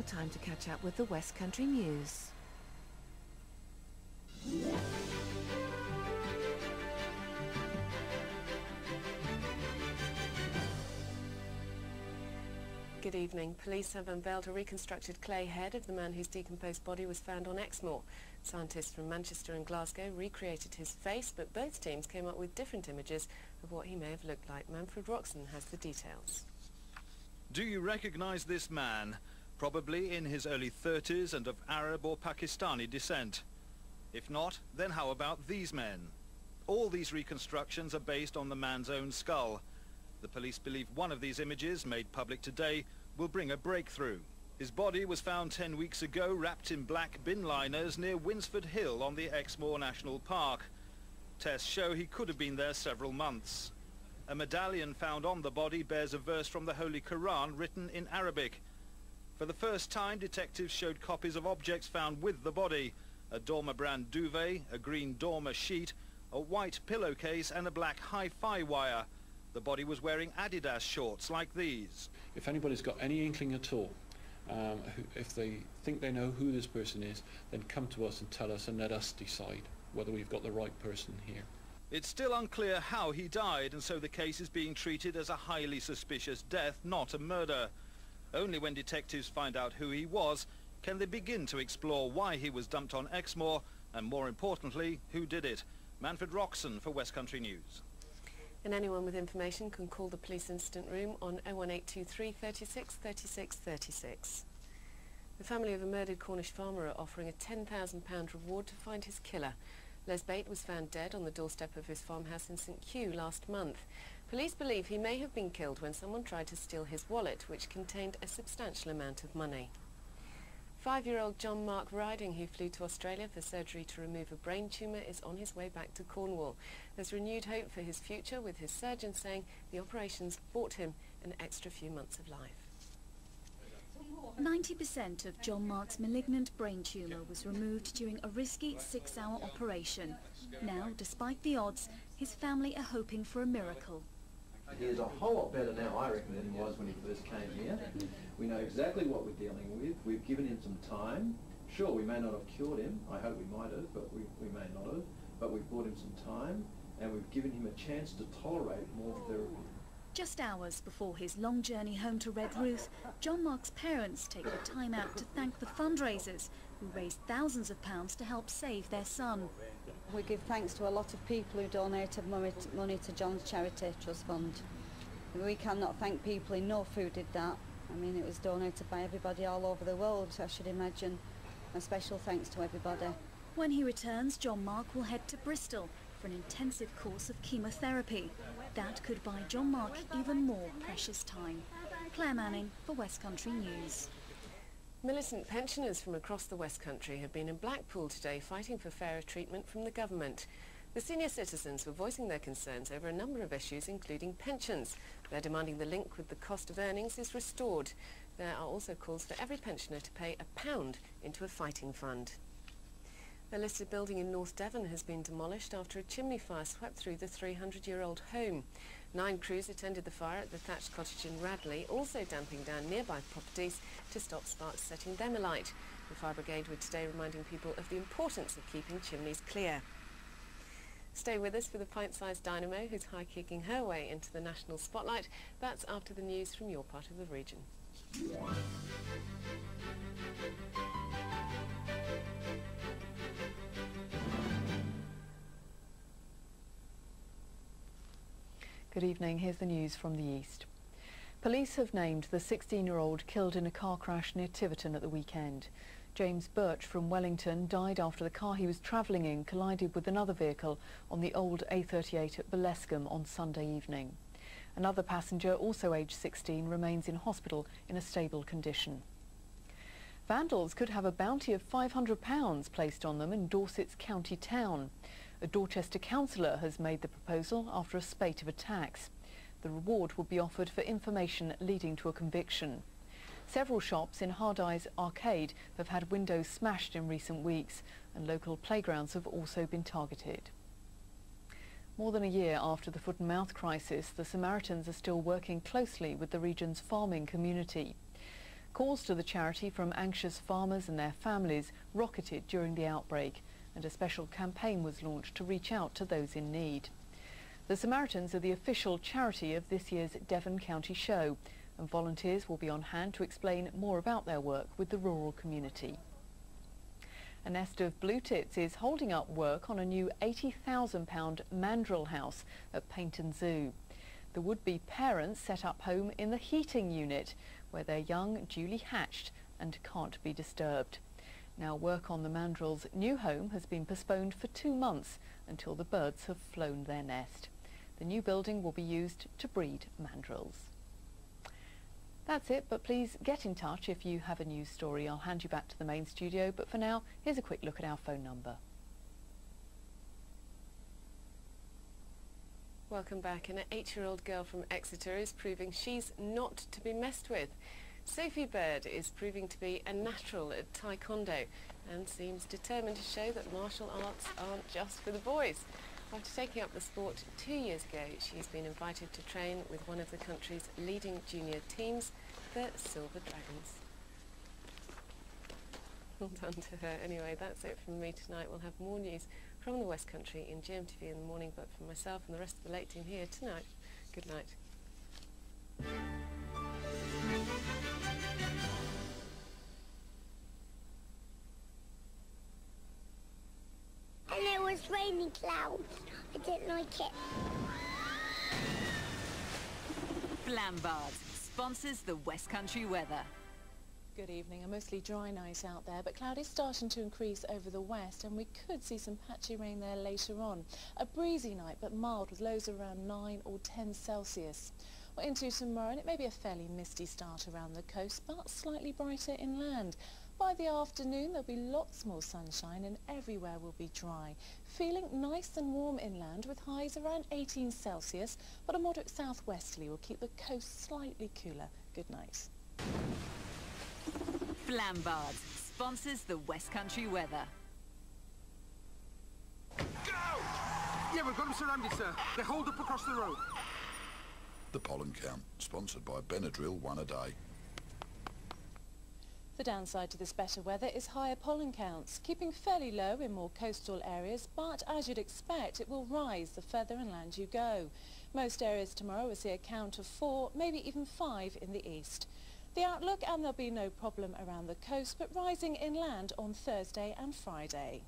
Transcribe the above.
time to catch up with the Westcountry news. Good evening. Police have unveiled a reconstructed clay head of the man whose decomposed body was found on Exmoor. Scientists from Manchester and Glasgow recreated his face, but both teams came up with different images of what he may have looked like. Manfred Roxon has the details. Do you recognise this man? Probably in his early 30s and of Arab or Pakistani descent. If not, then how about these men? All these reconstructions are based on the man's own skull. The police believe one of these images, made public today, will bring a breakthrough. His body was found 10 weeks ago wrapped in black bin liners near Winsford Hill on the Exmoor National Park. Tests show he could have been there several months. A medallion found on the body bears a verse from the Holy Quran written in Arabic. For the first time, detectives showed copies of objects found with the body: a Dormer brand duvet, a green Dormer sheet, a white pillowcase and a black hi-fi wire. The body was wearing Adidas shorts like these. If anybody's got any inkling at all, if they think they know who this person is, then come to us and tell us and let us decide whether we've got the right person here. It's still unclear how he died, and so the case is being treated as a highly suspicious death, not a murder. Only when detectives find out who he was can they begin to explore why he was dumped on Exmoor, and more importantly, who did it. Manfred Roxon for Westcountry News. And anyone with information can call the police incident room on 01823 36 36 36. The family of a murdered Cornish farmer are offering a £10,000 reward to find his killer. Les Bate was found dead on the doorstep of his farmhouse in St Kew last month. Police believe he may have been killed when someone tried to steal his wallet, which contained a substantial amount of money. 5-year-old John Mark Riding, who flew to Australia for surgery to remove a brain tumour, is on his way back to Cornwall. There's renewed hope for his future, with his surgeon saying the operations bought him an extra few months of life. 90% of John Mark's malignant brain tumour was removed during a risky 6-hour operation. Now, despite the odds, his family are hoping for a miracle. He is a whole lot better now, I reckon, than he was when he first came here. We know exactly what we're dealing with. We've given him some time. Sure, we may not have cured him. I hope we might have, but we may not have. But we've bought him some time, and we've given him a chance to tolerate more therapy. Just hours before his long journey home to Redruth, John Mark's parents take the time out to thank the fundraisers who raised thousands of pounds to help save their son. We give thanks to a lot of people who donated money to John's Charity Trust Fund. We cannot thank people enough who did that. I mean, it was donated by everybody all over the world, I should imagine. A special thanks to everybody. When he returns, John Mark will head to Bristol for an intensive course of chemotherapy. That could buy John Mark even more precious time. Claire Manning for Westcountry News. Militant pensioners from across the West Country have been in Blackpool today fighting for fairer treatment from the government. The senior citizens were voicing their concerns over a number of issues, including pensions. They're demanding the link with the cost of earnings is restored. There are also calls for every pensioner to pay £1 into a fighting fund. A listed building in North Devon has been demolished after a chimney fire swept through the 300-year-old home. 9 crews attended the fire at the thatched cottage in Radley, also damping down nearby properties to stop sparks setting them alight. The fire brigade were today reminding people of the importance of keeping chimneys clear. Stay with us for the pint-sized dynamo who's high-kicking her way into the national spotlight. That's after the news from your part of the region. Good evening, here's the news from the East. Police have named the 16-year-old killed in a car crash near Tiverton at the weekend. James Birch from Wellington died after the car he was travelling in collided with another vehicle on the old A38 at Bolescombe on Sunday evening. Another passenger, also aged 16, remains in hospital in a stable condition. Vandals could have a bounty of £500 placed on them in Dorset's county town. A Dorchester councillor has made the proposal after a spate of attacks. The reward will be offered for information leading to a conviction. Several shops in Hardeyes Arcade have had windows smashed in recent weeks, and local playgrounds have also been targeted. More than a year after the foot and mouth crisis, the Samaritans are still working closely with the region's farming community. Calls to the charity from anxious farmers and their families rocketed during the outbreak, and a special campaign was launched to reach out to those in need. The Samaritans are the official charity of this year's Devon County Show, and volunteers will be on hand to explain more about their work with the rural community. A nest of blue tits is holding up work on a new £80,000 mandrill house at Paynton Zoo. The would-be parents set up home in the heating unit, where their young duly hatched and can't be disturbed. Now work on the mandrill's new home has been postponed for 2 months until the birds have flown their nest. The new building will be used to breed mandrills. That's it, but please get in touch if you have a news story. I'll hand you back to the main studio, but for now, here's a quick look at our phone number. Welcome back. An 8-year-old girl from Exeter is proving she's not to be messed with. Sophie Bird is proving to be a natural at Taekwondo and seems determined to show that martial arts aren't just for the boys. After taking up the sport 2 years ago, she's been invited to train with one of the country's leading junior teams, the Silver Dragons. Well done to her. Anyway, that's it from me tonight. We'll have more news from the West Country in GMTV in the morning, but for myself and the rest of the late team here tonight, good night. And it was raining clouds. I didn't like it. Flambard sponsors the West Country weather. Good evening. A mostly dry night out there, but cloud is starting to increase over the west and we could see some patchy rain there later on. A breezy night but mild with lows around 9 or 10 Celsius. We're into tomorrow and it may be a fairly misty start around the coast but slightly brighter inland. By the afternoon there'll be lots more sunshine and everywhere will be dry. Feeling nice and warm inland with highs around 18 Celsius, but a moderate southwesterly will keep the coast slightly cooler. Good night. Flambard sponsors the West Country weather. Go! Yeah, we've got them surrounded, sir. They're holed up across the road. The Pollen Count, sponsored by Benadryl, 1 a day. The downside to this better weather is higher pollen counts, keeping fairly low in more coastal areas, but as you'd expect, it will rise the further inland you go. Most areas tomorrow will see a count of 4, maybe even 5 in the east. The outlook, and there'll be no problem around the coast, but rising inland on Thursday and Friday.